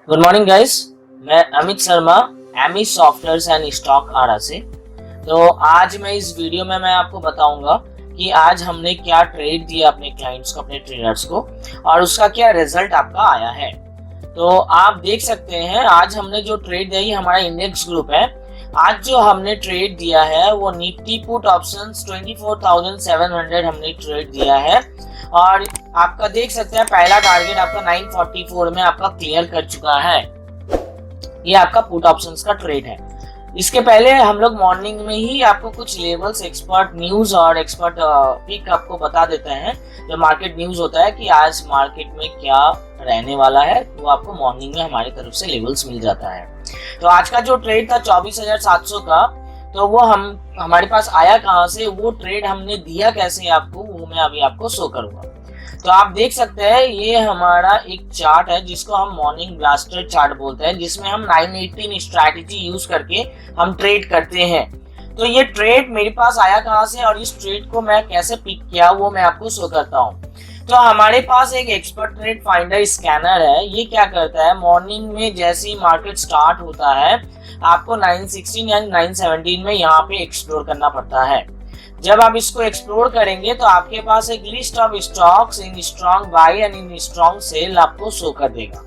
Good morning guys. मैं Amit Sharma, Amy software and stock Aara से। तो आज मैं इस वीडियो में मैं आपको बताऊंगा कि आज हमने क्या ट्रेड दिया अपने क्लाइंट्स को, अपने ट्रेडर्स को, और उसका क्या रिजल्ट आपका आया है। तो आप देख सकते हैं आज हमने जो ट्रेड दिया, ये हमारा इंडेक्स ग्रुप है। आज जो हमने ट्रेड दिया है वो निफ्टी पुट ऑप्शंस 24,700 हमने ट्रेड दिया है। और आपका देख सकते हैं पहला टारगेट आपका 944 में आपका क्लियर कर चुका है। ये आपका पुट ऑप्शंस का ट्रेड है। इसके पहले हम लोग मॉर्निंग में ही आपको कुछ लेवल्स, एक्सपर्ट न्यूज और एक्सपर्ट पिक आपको बता देते हैं। जो मार्केट न्यूज होता है कि आज मार्केट में क्या रहने वाला है, वो आपको मॉर्निंग में हमारी तरफ से लेवल्स मिल जाता है। तो आज का जो ट्रेड था 24,700 का, तो वो हमारे पास आया कहाँ से, वो ट्रेड हमने दिया कैसे आपको, वो मैं अभी आपको शो करूंगा। तो आप देख सकते हैं ये हमारा एक चार्ट है जिसको हम मॉर्निंग ब्लास्टर चार्ट बोलते हैं, जिसमें हम 918 स्ट्रैटेजी यूज करके हम ट्रेड करते हैं। तो ये ट्रेड मेरे पास आया कहाँ से और इस ट्रेड को मैं कैसे पिक किया, वो मैं आपको शो करता हूँ। तो हमारे पास एक एक्सपर्ट ट्रेड फाइंडर स्कैनर है। ये क्या करता है, मॉर्निंग में जैसे ही मार्केट स्टार्ट होता है आपको 916 या 917 में यहाँ पे एक्सप्लोर करना पड़ता है। जब आप इसको एक्सप्लोर करेंगे तो आपके पास एक list of stocks in strong bye and in strong cell आपको शो कर देगा।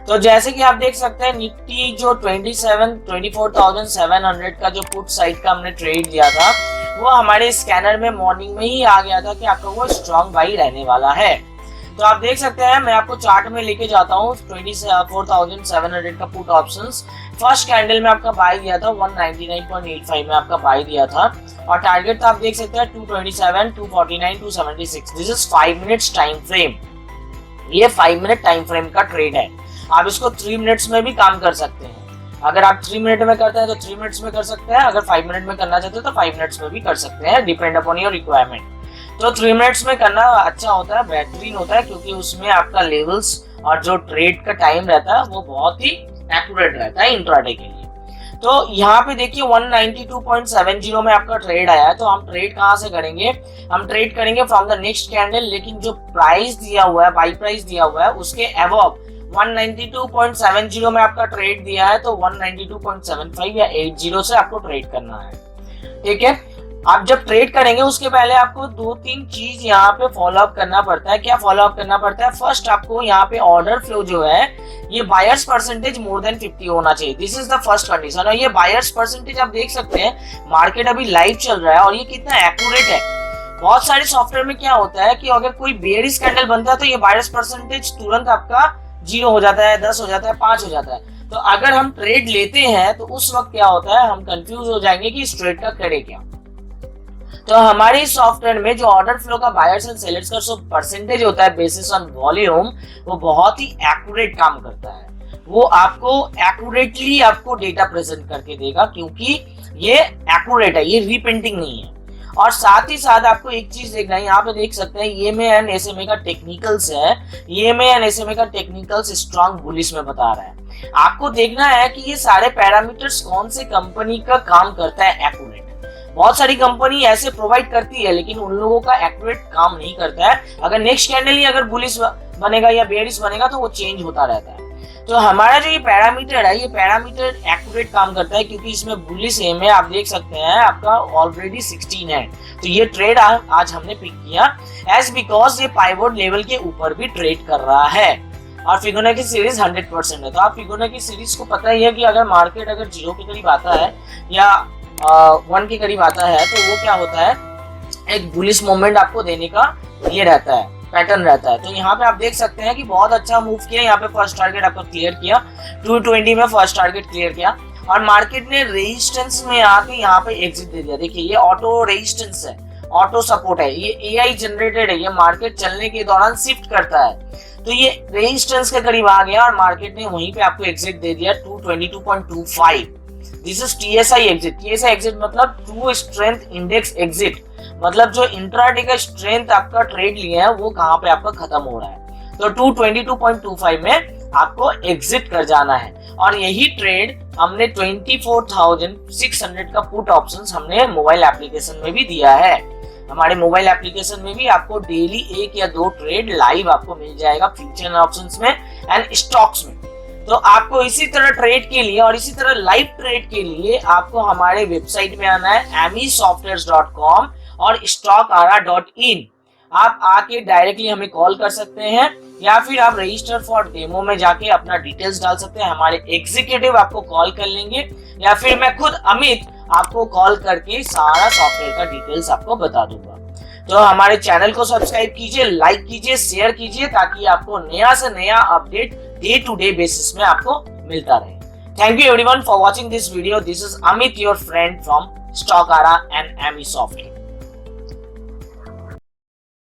तो जैसे कि आप देख सकते हैं निफ्टी जो 24,700 का जो पुट साइड का हमने ट्रेड दिया था, वो हमारे स्कैनर में मॉर्निंग में ही आ गया था कि आपका वो स्ट्रॉन्ग बाई रहने वाला है। तो आप देख सकते हैं, मैं आपको चार्ट में लेके जाता हूँ। 24,700 का पुट ऑप्शंस फर्स्ट कैंडल में आपका बाय दिया था 199.85 में आपका बाय दिया था, और टारगेट तो आप देख सकते हैं 227, 249, 276। This is 5 minutes time frame. ये 5 मिनट टाइम फ्रेम का ट्रेड है। आप इसको 3 मिनट्स में भी काम कर सकते हैं। अगर आप 3 मिनट में करते हैं तो 3 मिनट्स में कर सकते हैं, अगर 5 मिनट में करना चाहते हैं तो 5 मिनट्स में भी कर सकते हैं, डिपेंड अपॉन योर रिक्वायरमेंट। तो 3 मिनट्स में करना अच्छा होता है, बेहतरीन होता है, क्योंकि उसमें आपका लेवल्स और जो ट्रेड का टाइम रहता है वो बहुत ही एक्यूरेट रहता है इंट्राडे के लिए। तो यहाँ पे देखिए 192.70 में आपका ट्रेड आया है। तो हम ट्रेड कहाँ से करेंगे, हम ट्रेड करेंगे फ्रॉम द नेक्स्ट कैंडल, लेकिन जो प्राइस दिया हुआ है, बाई प्राइस दिया हुआ है, उसके अबव 192.70 में आपका ट्रेड दिया है, तो 192.75 या 80 से आपको ट्रेड करना है। ठीक है, आप जब ट्रेड करेंगे उसके पहले आपको 2-3 चीज यहाँ पे फॉलो अप करना पड़ता है। क्या फॉलो अप करना पड़ता है, फर्स्ट आपको यहाँ पे ऑर्डर फ्लो जो है ये बायर्स परसेंटेज मोर देन 50 होना चाहिए। This is the first condition. और ये बायर्स परसेंटेज आप देख सकते हैं, मार्केट अभी लाइव चल रहा है और ये कितना एक्यूरेट है। बहुत सारे सॉफ्टवेयर में क्या होता है कि अगर कोई बेयरिश कैंडल बनता है तो ये बायर्स परसेंटेज तुरंत आपका 0 हो जाता है, 10 हो जाता है, 5 हो जाता है। तो अगर हम ट्रेड लेते हैं तो उस वक्त क्या होता है, हम कंफ्यूज हो जाएंगे कि इस ट्रेड का करे क्या। तो हमारे सॉफ्टवेयर में जो ऑर्डर फ्लो का बायर्स एंड सेलर्स का जो परसेंटेज होता है बेसिस ऑन वॉल्यूम, वो बहुत ही एक्यूरेट काम करता है। वो आपको एक्यूरेटली आपको डेटा प्रेजेंट करके देगा, क्योंकि ये एक्यूरेट है, ये रीप्रिंटिंग नहीं है। और साथ ही साथ आपको एक चीज देखना है, यहाँ पे देख सकते हैं EMA एंड SMA का टेक्निकल्स है। EMA एंड SMA का टेक्निकल्स स्ट्रॉन्ग बुलिश में बता रहा है। आपको देखना है कि ये सारे पैरामीटर्स कौन से कंपनी का काम करता है एक्यूरेट। बहुत सारी कंपनी ऐसे प्रोवाइड करती है लेकिन उन लोगों का एक्यूरेट काम नहीं करता है। अगर नेक्स्ट कैंडल ही अगर बुलिश बनेगा या बेयरिश बनेगा तो वो चेंज होता रहता है। तो हमारा जो ये पैरामीटर है, ये पैरामीटर एक्यूरेट काम करता है, क्योंकि इसमें बुलिश एम है, आप देख सकते हैं आपका ऑलरेडी 16 है। तो ये ट्रेड आज हमने पिक किया एज बिकॉज ये पाइवोट लेवल के ऊपर भी ट्रेड कर रहा है और फिबोनाची सीरीज 100% है। तो आप फिबोनाची सीरीज को पता ही है कि अगर मार्केट अगर 0 के करीब आता है या 1 के करीब आता है तो वो क्या होता है, एक बुलिश मोमेंट आपको देने का ये रहता है, पैटर्न रहता है। तो यहाँ पे आप देख सकते हैं कि बहुत अच्छा मूव किया। यहाँ पे फर्स्ट टारगेट आपको क्लियर किया, 220 में फर्स्ट टारगेट क्लियर किया, और मार्केट ने रेजिस्टेंस में आके यहाँ पे एग्जिट दे दिया। देखिए ये ऑटो रेजिस्टेंस है, ऑटो सपोर्ट है, ये AI जनरेटेड है, ये मार्केट चलने के दौरान शिफ्ट करता है। तो ये रेजिस्टेंस के करीब आ गया और मार्केट ने वहीं पे आपको एग्जिट दे दिया 222.25। This is TSI exit. TSI exit मतलब ट्रू स्ट्रेंथ इंडेक्स एग्जिट, मतलब जो इंट्राडे का स्ट्रेंथ आपका ट्रेड लिया है वो कहाँ पे आपका खत्म हो रहा है। तो 222.25 में आपको एग्जिट कर जाना है। और यही ट्रेड हमने 24,600 का पुट ऑप्शंस हमने मोबाइल एप्लीकेशन में भी दिया है। हमारे मोबाइल एप्लीकेशन में भी आपको डेली 1 या 2 ट्रेड लाइव आपको मिल जाएगा फ्यूचर ऑप्शंस में एंड स्टॉक्स में। तो आपको इसी तरह ट्रेड के लिए और इसी तरह लाइव ट्रेड के लिए आपको हमारे वेबसाइट में आना है amisoftwares.com और stockara.in। आप आके डायरेक्टली हमें कॉल कर सकते हैं या फिर आप रजिस्टर फॉर डेमो में जाके अपना डिटेल्स डाल सकते हैं। हमारे एग्जीक्यूटिव आपको कॉल कर लेंगे या फिर मैं खुद अमित आपको कॉल करके सारा सॉफ्टवेयर का डिटेल्स आपको बता दूंगा। तो हमारे चैनल को सब्सक्राइब कीजिए, लाइक कीजिए, शेयर कीजिए ताकि आपको नया से नया update day to day basis में आपको मिलता रहे। Thank you everyone for watching this video. This is Amit your friend from Stockaara and Amy software.